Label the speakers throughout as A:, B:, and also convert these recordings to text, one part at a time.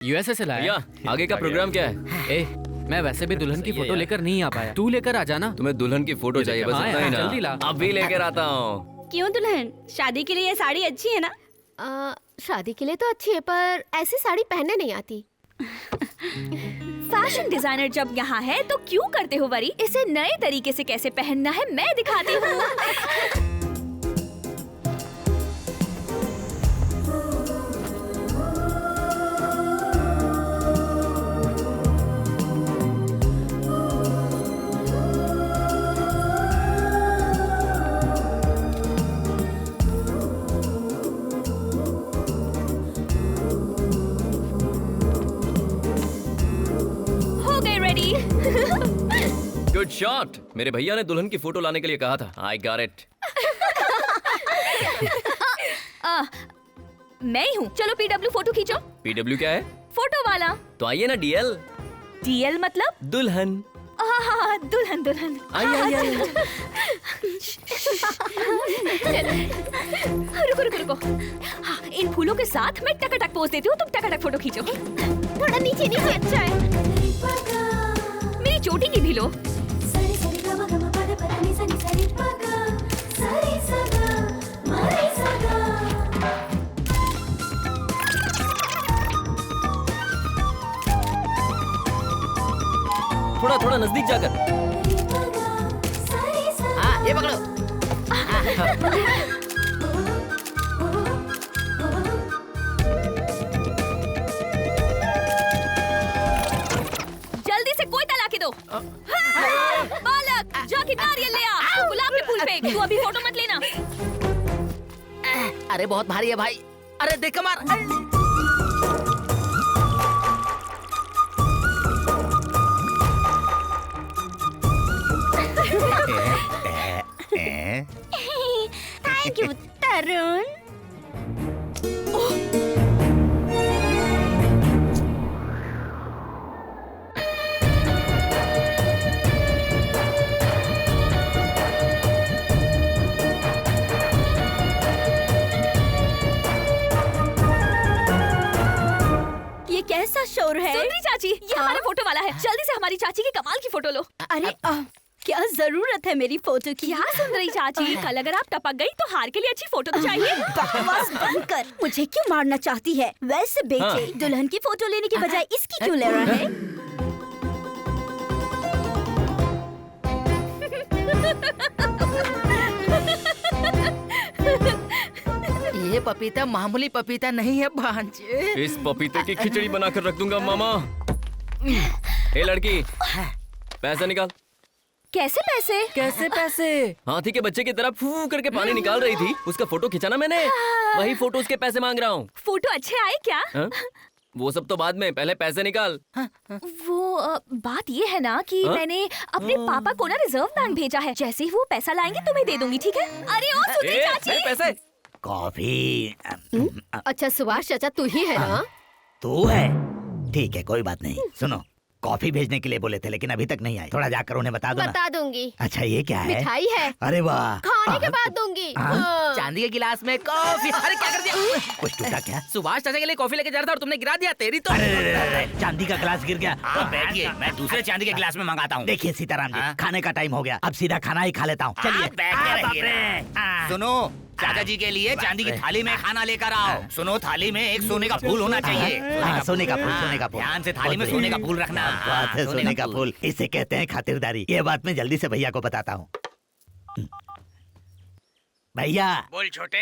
A: USA से लाया।
B: भैया आगे का प्रोग्राम क्या है?
A: ए, मैं वैसे भी दुल्हन की फोटो लेकर नहीं आ पाया, तू लेकर आ जाना।
B: तुम्हें दुल्हन की फोटो चाहिए बस
A: हाँ
B: इतना ही
A: यार,
B: ना?
A: जल्दी ला।
B: अभी लेकर आता हूँ।
C: क्यों दुल्हन, शादी के लिए ये साड़ी अच्छी है ना?
D: शादी के लिए तो अच्छी है, पर ऐसी साड़ी पहनने नहीं आती।
C: फैशन डिजाइनर जब यहाँ है तो क्यों करते हो वरी? इसे नए तरीके से कैसे पहनना है मैं दिखाती हूँ। हो गए रेडी।
B: Good shot. मेरे भैया ने दुल्हन की फोटो लाने के लिए कहा था। I got it.
C: मैं ही हूँ, चलो पीडब्ल्यू फोटो खींचो।
B: पीडब्ल्यू क्या है?
C: फोटो वाला।
B: तो आइए ना डीएल।
C: डीएल मतलब?
B: दुल्हन।
C: हाँ, दुल्हन दुल्हन।
B: आइए।
C: रुको रुको रुको। हाँ, इन फूलों के साथ मैं टकाटक पोज देती हूँ, तुम टकाटक फोटो खींचो।
D: थोड़ा नीचे नीचे।
C: अच्छा है। मेरी चोटी की भी लो।
B: थोड़ा थोड़ा नजदीक जाकर।
E: हाँ, ये पकड़ो।
C: जल्दी से कोई तला के दो। बालक, जाके नारियल ले आ। गुलाब के फूल फेंक। तू अभी फोटो मत लेना।
E: अरे बहुत भारी है भाई। अरे देख कमार।
C: थैंक यू तरुण। ये कैसा शोर है? सुंदरी चाची, ये हमारा फोटो वाला है। जल्दी से हमारी चाची की कमाल की फोटो लो। अरे क्या जरूरत है मेरी फोटो की? क्या सुंदरी चाची, कल अगर आप टपक गई तो हार के लिए अच्छी फोटो तो चाहिए। बकवास बंद कर। मुझे क्यों मारना चाहती है? वैसे बेटे, दुल्हन की फोटो लेने के बजाय इसकी क्यों ले रहा है?
E: ये पपीता मामूली पपीता नहीं है भांजे।
B: इस पपीते की खिचड़ी बनाकर रख दूंगा मामा। ए लड़की, पैसा निकाल।
C: कैसे पैसे?
E: कैसे पैसे?
B: हाथी के बच्चे की तरह फू करके पानी निकाल रही थी, उसका फोटो खिंचाना मैंने। वही फोटो उसके पैसे मांग रहा हूँ।
C: फोटो अच्छे आए क्या?
B: हाँ? वो सब तो बाद में, पहले पैसे निकाल।
C: वो बात ये है ना कि मैंने अपने पापा को ना रिजर्व बैंक भेजा है। जैसे ही वो पैसा लाएंगे तुम्हें दे दूंगी, ठीक है? अरे ओ सुंदरी चाची,
B: मेरे पैसे।
F: कॉफी।
D: अच्छा सुभाष चाचा तू ही है ना?
F: तू है? ठीक है, कोई बात नहीं। सुनो, कॉफी भेजने के लिए बोले थे लेकिन अभी तक नहीं आए। थोड़ा जाकर उन्हें बता दो ना।
D: बता दूंगी।
F: अच्छा, ये क्या है?
D: मिठाई है।
F: अरे वाह।
D: खाने के बाद दूंगी। हाँ।
E: चांदी के गिलास में कॉफी। अरे क्या कर दिया?
F: कुछ टूटा क्या?
E: सुभाष चाचा के लिए कॉफी लेके जा रहा था और तुमने गिरा दिया। तेरी तो।
F: अरे, चांदी का गिलास गिर गया।
G: आप बैठिए, मैं दूसरे चांदी के गिलास में मंगाता हूँ।
F: देखिए सीताराम जी, खाने का टाइम हो गया, अब सीधा खाना ही खा लेता हूँ। चलिए
G: आप बैठे रहिए ना। सुनो, चाचा जी के लिए चांदी की थाली में खाना लेकर आओ। सुनो, थाली में एक सोने का फूल होना चाहिए।
F: हाँ, सोने का फूल, सोने का फूल।
G: ध्यान से थाली में सोने का फूल रखना।
F: बात है, सोने का फूल। इसे कहते हैं खातिरदारी। ये बात मैं जल्दी से भैया को बताता हूँ। भैया,
G: बोल छोटे।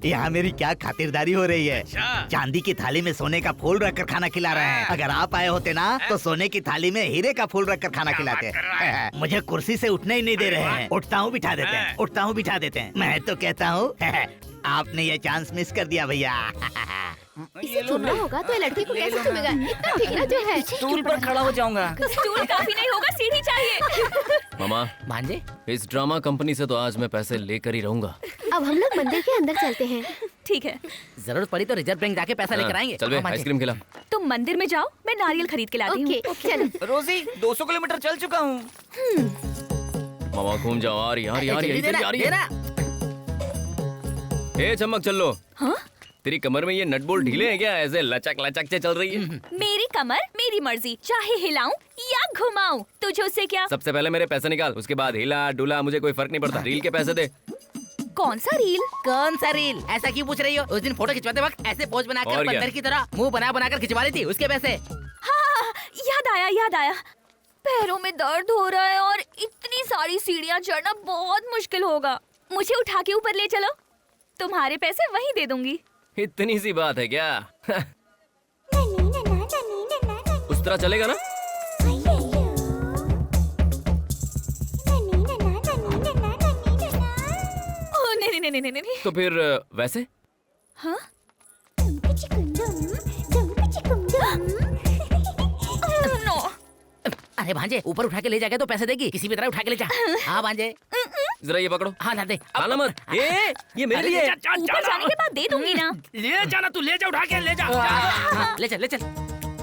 F: यहाँ मेरी क्या खातिरदारी हो रही है? चांदी की थाली में सोने का फूल रखकर खाना खिला रहे हैं। अगर आप आए होते ना तो सोने की थाली में हीरे का फूल रखकर खाना खिलाते। मुझे कुर्सी से उठने ही नहीं दे रहे हैं। उठता हूँ बिठा देते हैं, उठता हूँ बिठा देते हैं। मैं तो कहता हूँ आपने ये चांस मिस कर दिया भैया।
D: इसे चुनना होगा तो ये लड़की को कैसे चुनेगा? इतना ठिकरा जो है।
G: स्टूल पर खड़ा हो जाऊंगा।
C: स्टूल काफी नहीं होगा, सीढ़ी चाहिए।
B: मामा,
E: भांजे
B: इस ड्रामा कंपनी से तो आज मैं पैसे लेकर ही रहूंगा।
D: अब हम लोग मंदिर के अंदर चलते हैं।
C: ठीक है,
E: जरूरत पड़ी तो रिजर्व बैंक जाके पैसा लेकर आएंगे।
B: चल बे,
E: हाँ, भांजे।
B: आइसक्रीम खिला।
C: तुम मंदिर में जाओ, मैं नारियल खरीद के लाती हूँ।
D: ओके चलो।
G: रोजी 200 किलोमीटर चल चुका हूँ।
B: मामा घूम जाओ। आ रही, आ रही, आ रही,
E: जल्दी
B: इधर ही आ रही है।
E: देना।
B: ए चमक, चल लो।
C: हाँ?
B: तेरी कमर में ये नट बोल्ट ढीले हैं क्या? ऐसे लचक लचक से चल रही है।
C: मेरी कमर मेरी मर्जी, चाहे हिलाऊं या घुमाऊं, तुझे उससे क्या?
B: सबसे पहले मेरे पैसे निकाल, उसके बाद हिला डुला, मुझे कोई फर्क नहीं पड़ता। रील के पैसे दे।
C: कौन सा रील?
E: कौन सा रील? ऐसा क्यों पूछ रही हो? उस दिन फोटो खिंचवाते वक्त ऐसे पोज बनाकर
B: और क्या?
E: बंदर की तरह मुंह बना कर खिंचवा रही थी, उसके पैसे।
C: हाँ, याद आया। पैरों में दर्द हो रहा है और इतनी सारी सीढ़ियाँ चढ़ना बहुत मुश्किल होगा। मुझे उठा के ऊपर ले चलो, तुम्हारे पैसे वहीं दे दूंगी।
B: इतनी सी बात है क्या? उस तरह चलेगा ना?
C: ओह नहीं।
B: तो फिर वैसे?
C: हाँ? नो।
E: अरे भांजे, ऊपर उठा के ले जाके तो पैसे देगी, किसी भी तरह उठा के ले जा। हाँ भांजे,
B: जरा ये पकड़ो।
E: हाँ ला दे।
B: खाना मत। ये मेरे लिए है।
C: ऊपर जाने के बाद दे दूंगी ना।
G: ले जाना, तू ले जा, उठा के ले जा।
E: हाँ, ले चल।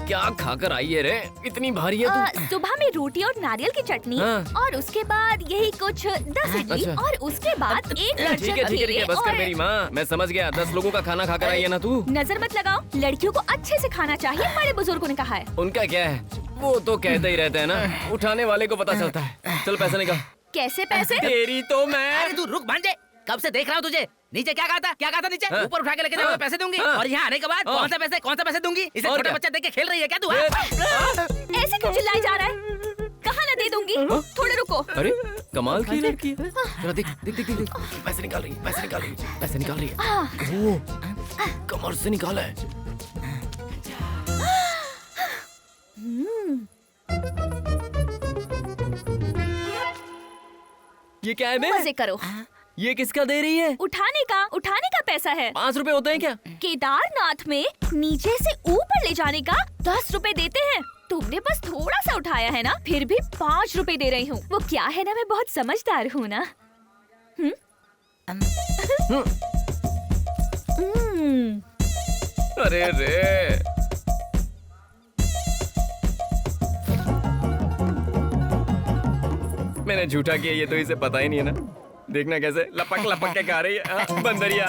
B: क्या खाकर आई है रे? इतनी भारी है तू।
C: सुबह में रोटी और नारियल की चटनी,
B: हाँ।
C: और उसके बाद यही कुछ 10 इडली,
B: अच्छा।
C: और उसके बाद एक दर्जन
B: ठीक है
C: केले
B: बस कर
C: और-
B: मेरी माँ, मैं समझ गया। 10 लोगों का खाना खाकर आई है ना तू।
C: नजर मत लगाओ, लड़कियों को अच्छे से खाना चाहिए, बड़े बुजुर्गों ने कहा है।
B: उनका क्या है, वो तो कहते ही रहते हैं ना, उठाने वाले को पता चलता है। चल पैसे निकाल।
C: कैसे पैसे?
B: तेरी तो मैं।
E: अरे तू रुक भांजे, कब से देख रहा हूँ तुझे। नीचे क्या कहा था नीचे?
B: हाँ।
E: ऊपर उठा के लेके जाओ, पैसे दूंगी।
B: हाँ।
E: और यहाँ आने के बाद
B: हाँ।
E: कौन सा पैसे दूंगी? इसे
B: और
E: छोटा
B: क्या?
E: बच्चा देख के खेल रही है क्या तू?
C: ऐसे क्यों चिल्लाई जा रहा है? कहाँ ना दे दूंगी, थोड़े रुको।
B: अरे कमाल की लड़की है। जरा देख। पैसे निकाल रही है। ओह, कमर से निकाला है। ये क्या है बे?
C: मजे करो।
B: ये किसका दे रही है?
C: उठाने का पैसा है।
B: 5 रुपए होते हैं क्या?
C: केदारनाथ में नीचे से ऊपर ले जाने का 10 रुपए देते हैं। तुमने बस थोड़ा सा उठाया है ना, फिर भी 5 रुपए दे रही हूँ। वो क्या है ना, मैं बहुत समझदार हूँ ना।
B: अरे रे, मैंने झूठा किया, ये तो इसे पता ही नहीं है ना। देखना कैसे लपक के खा रही है। हाँ, बंदरिया।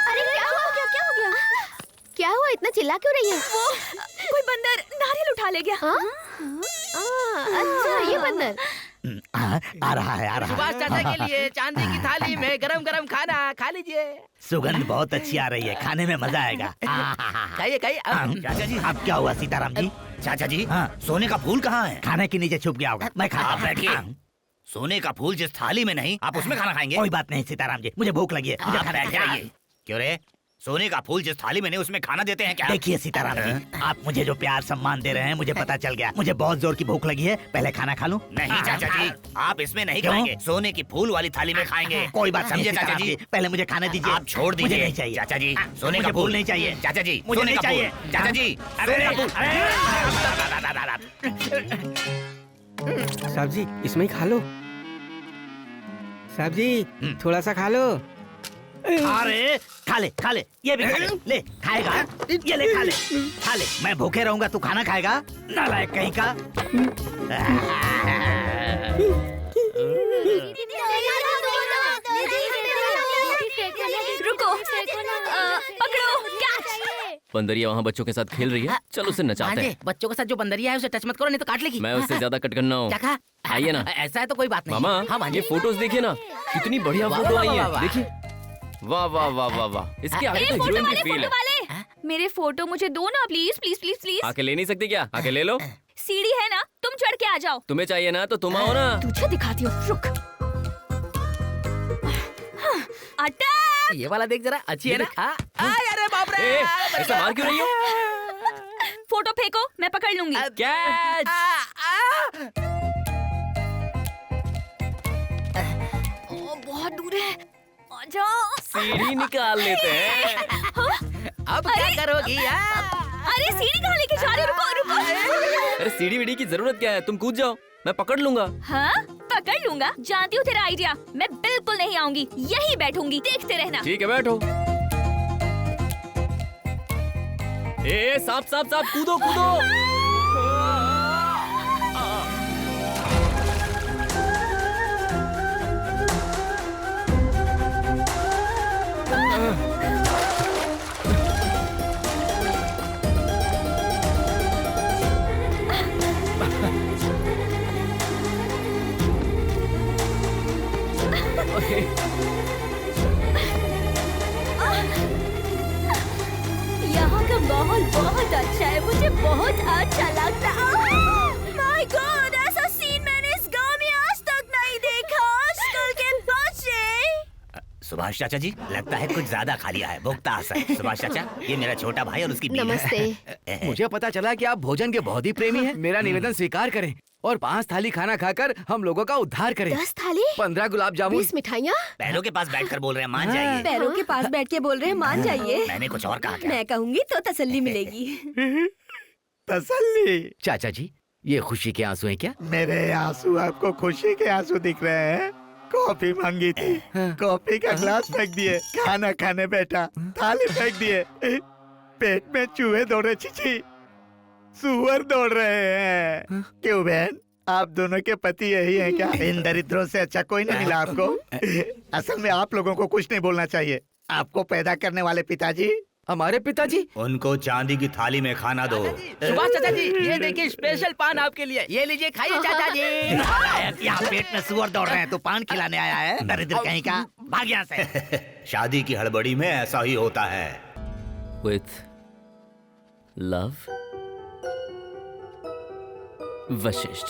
D: अरे क्या हो गया? क्या हुआ? इतना चिल्ला क्यों रही है?
C: वो कोई बंदर नारियल उठा ले गया।
D: अच्छा, ये बंदर।
F: आ रहा है।
E: सुभाष चाचा के लिए चांदी की थाली में गरम खाना खा लीजिए।
F: सुगंध बहुत अच्छी आ रही है, खाने में मजा आएगा।
E: खाइए।
F: चाचा जी, अब क्या हुआ सीताराम जी?
G: चाचा जी,
F: हाँ।
G: सोने का फूल कहाँ है?
F: खाने के नीचे छुप गया होगा, मैं खाता
G: आप
F: हूँ।
G: बैठिए। सोने का फूल जिस थाली में नहीं, आप उसमें खाना खाएंगे?
F: कोई बात नहीं सीताराम जी, मुझे भूख लगी है, मुझे
G: आप
F: खाना
G: बैठे
F: है।
G: रहिए। क्यों रे? सोने का फूल जिस थाली में नहीं, उसमें खाना देते हैं क्या?
F: देखिए सीताराम जी, आप मुझे जो प्यार सम्मान दे रहे हैं, मुझे पता चल गया। मुझे बहुत जोर की भूख लगी है, पहले खाना खा लूं।
G: नहीं चाचा जी, आप इसमें नहीं
F: क्यों?
G: खाएंगे, सोने की फूल वाली थाली में खाएंगे।
F: कोई बात नहीं
G: समझे चाचा
F: सीताराम
G: जी?
F: जी, पहले मुझे खाने दीजिए।
G: आप छोड़ दीजिए।
F: मुझे नहीं चाहिए
G: चाचा जी, सोने
F: मुझे
G: का फूल
F: नहीं चाहिए।
G: चाचा जी,
F: मुझे
G: सोने
F: नहीं
G: का फूल।
F: चाहिए।
G: चाचा जी,
F: अरे,
G: सोने का फूल।
H: साहब जी, इसमें ही खा लो। साहब जी, थोड़ा सा खा लो।
F: अरे खा ले, ये भी खा ले खाएगा, ये ले खा ले। मैं भूखे रहूंगा, तू खाना खाएगा? नालायक कहीं का।
C: रुको, पकड़ो, कैच।
B: बंदरिया वहाँ बच्चों के साथ खेल रही है, चल उसे नचाते हैं।
E: बच्चों के साथ जो बंदरिया है उसे टच मत करो, नहीं तो काट लेगी।
B: मैं उससे ज्यादा कटकन्ना हूँ।
E: क्या कहा?
B: आइए ना।
E: ऐसा है तो कोई बात नहीं।
B: मामा,
E: हाँ
B: ये
E: भांजे।
B: फोटोज देखिए ना, कितनी बढ़िया
E: वाह,
B: फोटो
E: वाह,
B: आई
E: वाह,
B: है।
E: वाह।
B: देखिए, वाह वाह वाह वाह वाह, इसके आगे तो
C: फोटो
B: हीरोइन
C: वाले,
B: की फील
C: फोटो
B: है।
C: वाले, मेरे फोटो मुझे दो ना, प्लीज प्लीज प्लीज प्लीज।
B: आके ले नहीं सकती क्या? आके ले लो।
C: सीढ़ी है ना, तुम चढ़ के आ जाओ।
B: तुम्हें चाहिए ना तो तुम आओ ना।
C: तुझे दिखाती हूँ, रुक। अटैक!
E: ये वाला देख जरा, अच्छी है ना? अरे बाप रे!
B: ए, ऐसा मार क्यों रही हो?
C: फोटो फेंको, मैं पकड़ लूंगी।
B: कैच!
C: ओ, बहुत दूर है, आजा।
B: सीढ़ी निकाल लेते हैं।
E: अब क्या
C: अरे!
E: करोगी?
C: अरे सीढ़ी कहाँ लेके जा रहे हो? रुको रुको।
B: अरे सीढ़ी वीढ़ी की जरूरत क्या है? तुम कूद जाओ, मैं पकड़ लूंगा।
C: हाँ, पकड़ लूंगा। जानती हूँ तेरा आइडिया। मैं बिल्कुल नहीं आऊंगी, यही बैठूंगी, देखते रहना।
B: ठीक है, बैठो। ए सांप सांप सांप कूदो कूदो।
C: यहाँ का माहौल बहुत अच्छा है, मुझे बहुत अच्छा लगता है। माय गॉड, ऐसा सीन मैंने इस गांव में आज तक नहीं देखा। स्कूल के बच्चे।
G: सुभाष चाचा जी, लगता है कुछ ज्यादा खा लिया है, भुगता असर। सुभाष चाचा, ये मेरा छोटा भाई और उसकी बीवी।
D: नमस्ते।
H: मुझे पता चला कि आप भोजन के बहुत ही प्रेमी हैं। मेरा निवेदन स्वीकार करें और 5 थाली खाना खाकर हम लोगों का उद्धार करें।
D: 10 थाली,
H: 15 गुलाब जामुन।
D: 20 मिठाइयाँ।
G: पैरों के पास बैठकर बोल रहे हैं, मान जाइए।
C: पैरों के पास बैठ के बोल रहे हैं, मान जाइए।
G: मैंने कुछ और कहा क्या?
C: मैं कहूँगी तो तसल्ली मिलेगी।
F: तसल्ली।
H: चाचा जी, ये खुशी के आंसू हैं क्या?
F: मेरे आंसू आपको खुशी के आंसू दिख रहे हैं? कॉफी मांगी थी, कॉफी का ग्लास फेंक दिए। खाना खाने बैठा, थाली फेंक दिए। पेट में चूहे दौड़ रहे, छिछी सुअर दौड़ रहे हैं। क्यों बहन, आप दोनों के पति यही हैं क्या? इन दरिद्रों से अच्छा कोई नहीं मिला आपको? असल में आप लोगों को कुछ नहीं बोलना चाहिए। आपको पैदा करने वाले पिताजी,
H: हमारे पिताजी।
G: उनको चांदी की थाली में खाना दो।
E: सुभाष चाचा जी, ये देखिए स्पेशल पान आपके लिए। ये लीजिए, खाइए चाचा जी।
F: यहाँ पेट में सुअर दौड़ रहे हैं तो पान खिलाने आया है? दरिद्र कहीं का, भाग यहाँ से।
G: शादी की हड़बड़ी में ऐसा ही होता है।
B: With love, Vashishtha.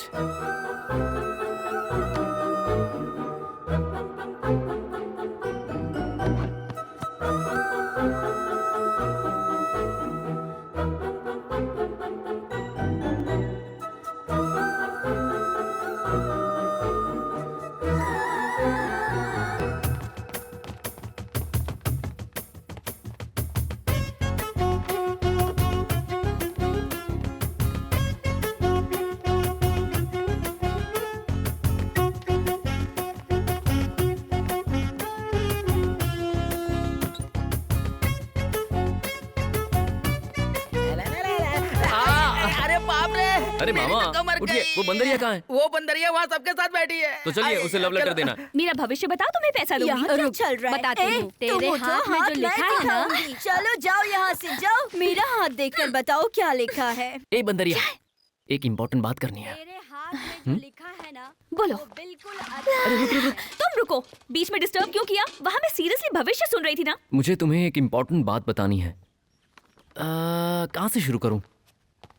E: अरे बाप रे,
B: अरे
E: मेरी
B: मामा,
E: तो कमर
B: उठिए।
E: गई।
B: वो बंदरिया कहाँ है?
E: वो बंदरिया वहाँ सबके साथ बैठी है।
B: तो चलिए उसे लव लेटर देना।
C: मेरा भविष्य बताओ, तुम्हें पैसा दूंगी।
D: यहाँ क्या
C: रुक,
D: चल रहा है?
C: बताती हूँ।
D: तेरे हाथ में जो लिखा है ना,
C: चलो जाओ यहाँ से, जाओ। मेरा हाथ देखकर बताओ क्या लिखा है।
B: ए बंदरिया, एक इम्पोर्टेंट बात करनी है।
C: मेरे हाथ में जो लिखा है ना, बोलो। बिल्कुल। तुम रुको, बीच में डिस्टर्ब क्यों किया? वहाँ मैं सीरियसली भविष्य सुन रही थी ना।
B: मुझे तुम्हें एक इम्पोर्टेंट बात बतानी है। कहाँ से शुरू करूँ?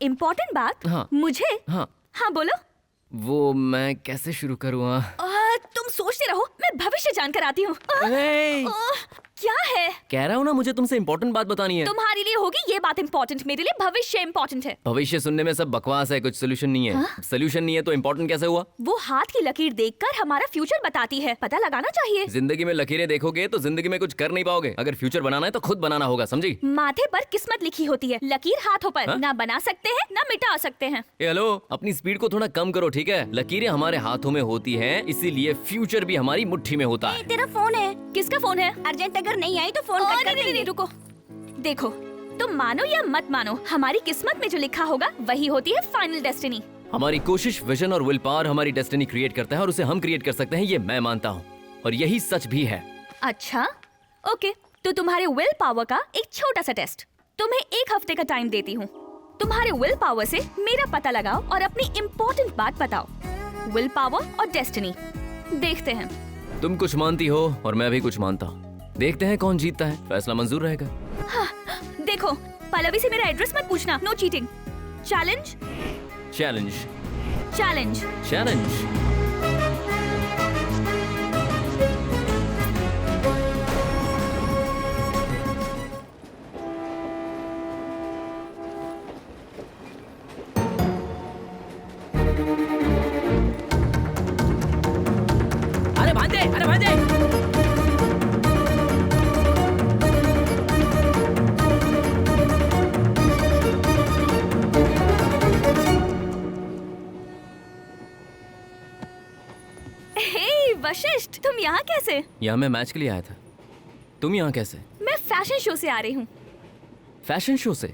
C: इम्पोर्टेंट बात?
B: हाँ।
C: मुझे?
B: हाँ,
C: हाँ बोलो।
B: वो मैं कैसे शुरू करूँ?
C: तुम सोचते रहो, मैं भविष्य जानकर आती हूँ।
B: ए,
C: क्या है?
B: कह रहा हूँ ना, मुझे तुमसे इम्पोर्टेंट बात बतानी है।
C: तुम्हारे लिए होगी ये बात इम्पोर्टेंट, मेरे लिए भविष्य इम्पोर्टेंट है।
B: भविष्य सुनने में सब बकवास है, कुछ सोल्यूशन नहीं है। सोल्यूशन नहीं है तो इम्पोर्टेंट कैसे हुआ?
C: वो हाथ की लकीर देखकर हमारा फ्यूचर बताती है, पता लगाना चाहिए।
B: जिंदगी में लकीरें देखोगे तो जिंदगी में कुछ कर नहीं पाओगे। अगर फ्यूचर बनाना है तो खुद बनाना होगा, समझी?
C: माथे पर किस्मत लिखी होती है, लकीर हाथों पर।
B: हाँ?
C: ना बना सकते हैं ना मिटा सकते हैं।
B: ए हेलो, अपनी स्पीड को थोड़ा कम करो, ठीक है? लकीरें हमारे हाथों में होती हैं, इसीलिए फ्यूचर भी हमारी मुट्ठी में होता है।
C: तेरा फोन है। किसका फोन है? अर्जेंट अगर नहीं आई तो फोन कट कर देंगे। रुको, देखो, तुम मानो या मत मानो, हमारी किस्मत में जो लिखा होगा वही होती है फाइनल डेस्टिनी।
B: हमारी कोशिश, विजन और विल पावर हमारी डेस्टिनी क्रिएट करता है और उसे हम क्रिएट कर सकते हैं, ये मैं मानता हूँ। और यही सच भी है।
C: अच्छा, ओके, तो तुम्हारे विल पावर का एक छोटा सा टेस्ट। तुम्हें 1 हफ्ते का टाइम देती हूँ। तुम्हारे विल पावर से मेरा पता लगाओ और अपनी इम्पोर्टेंट बात बताओ। विल पावर और डेस्टिनी, देखते हैं।
B: तुम कुछ मानती हो और मैं भी कुछ मानता हूँ। देखते हैं कौन जीतता है। फैसला मंजूर रहेगा।
C: हाँ, देखो, पल्लवी से मेरा एड्रेस मत पूछना। No cheating. Challenge.
B: Challenge.
C: Challenge.
B: Challenge.
E: अरे भांजे, अरे भांजे।
C: वशिष्ठ, तुम यहाँ कैसे?
B: यहाँ मैं मैच के लिए आया था। तुम यहाँ कैसे?
C: मैं फैशन शो से आ रही हूँ।
B: फैशन शो से?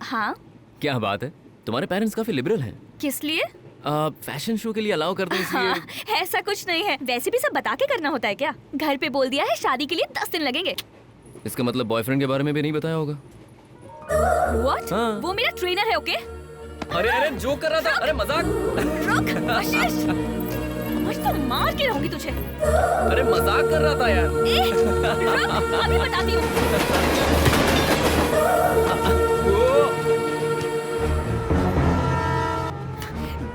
C: हाँ,
B: क्या बात है, तुम्हारे पेरेंट्स काफी लिबरल हैं।
C: किस लिए?
B: फैशन शो के लिए अलाउ करते हैं इसलिए।
C: हाँ, ऐसा कुछ नहीं है। वैसे भी सब बता के करना होता है क्या? घर पे बोल दिया है शादी के लिए 10 दिन लगेंगे।
B: इसका मतलब बॉयफ्रेंड के बारे में भी नहीं बताया होगा।
C: What?
B: हाँ।
C: वो मेरा ट्रेनर है, ओके?
B: अरे अरे जोक कर रहा था, अरे मजाक।
C: रुक, आशीष। आज तो मार के रहूंगी तुझे।
B: अरे मजाक कर रहा था यार।
C: रुक, अभी बताती हूँ।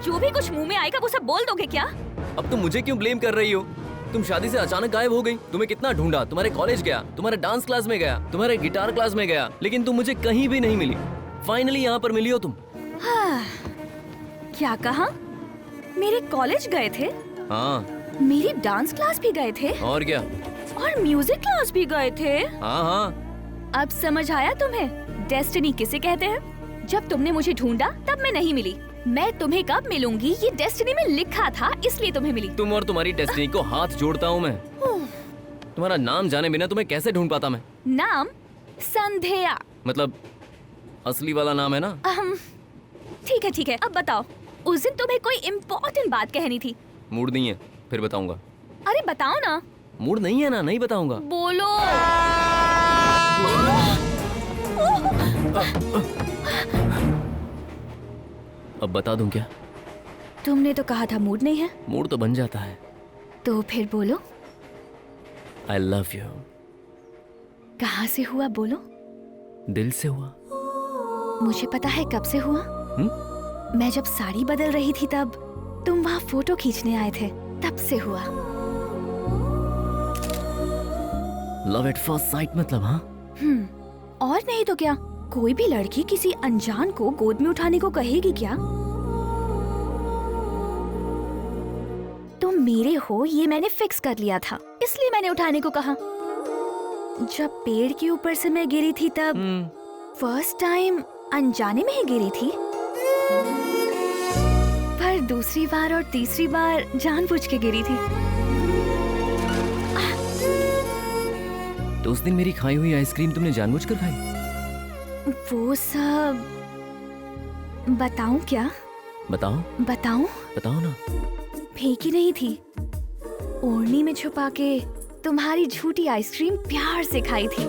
C: जो भी कुछ मुंह में आएगा वो सब बोल दोगे क्या?
B: अब तुम मुझे क्यों ब्लेम कर रही हो? तुम शादी से अचानक गायब हो गई। तुम्हें कितना ढूंढा, तुम्हारे कॉलेज गया, तुम्हारे डांस क्लास में गया, तुम्हारे गिटार क्लास में गया, लेकिन तुम मुझे कहीं भी नहीं मिली। फाइनली यहाँ पर मिली हो तुम।
C: हाँ, क्या कहा? मेरे कॉलेज गए थे,
B: हाँ
C: मेरी डांस क्लास भी गए थे,
B: और क्या?
C: और म्यूजिक क्लास भी गए थे।
B: हाँ हाँ।
C: अब समझ आया तुम्हें डेस्टिनी किसे कहते हैं? जब तुमने मुझे ढूंढा तब मैं नहीं मिली। मैं तुम्हें कब मिलूंगी ये डेस्टिनी में लिखा था, इसलिए तुम्हें मिली।
B: तुम और तुम्हारी डेस्टिनी को हाथ जोड़ता हूँ मैं। तुम्हारा नाम जाने बिना तुम्हें कैसे ढूंढ पाता मैं?
C: नाम संध्या।
B: मतलब असली वाला नाम है ना?
C: ठीक है, अब बताओ। उस दिन तुम्हें कोई इम्पोर्टेंट बात कहनी थी।
B: मूड नहीं है, फिर बताऊंगा।
C: अरे बताओ ना।
B: मूड नहीं है ना, नहीं बताऊंगा।
C: बोलो।
B: अब बता दूं क्या?
C: तुमने तो कहा था मूड नहीं है।
B: मूड तो बन जाता है।
C: तो फिर बोलो।
B: I love you.
C: कहाँ से हुआ बोलो?
B: दिल से हुआ।
C: मुझे पता है कब से हुआ। मैं जब साड़ी बदल रही थी तब तुम वहाँ फोटो खींचने आए थे, तब से हुआ।
B: लव एट फर्स्ट साइट मतलब? हाँ।
C: और नहीं तो क्या, कोई भी लड़की किसी अनजान को गोद में उठाने को कहेगी क्या? तुम मेरे हो ये मैंने फिक्स कर लिया था, इसलिए मैंने उठाने को कहा। जब पेड़ के ऊपर से मैं गिरी थी तब फर्स्ट टाइम अनजाने में ही गिरी थी, पर दूसरी बार और तीसरी बार जानबूझ के गिरी थी।
B: तो उस दिन मेरी खाई हुई आइसक्रीम तुमने जानबूझकर खाई?
C: वो सब बताऊं क्या?
B: बताओ ना।
C: फेंकी नहीं थी, ओढ़नी में छुपा के तुम्हारी झूठी आइसक्रीम प्यार से खाई थी।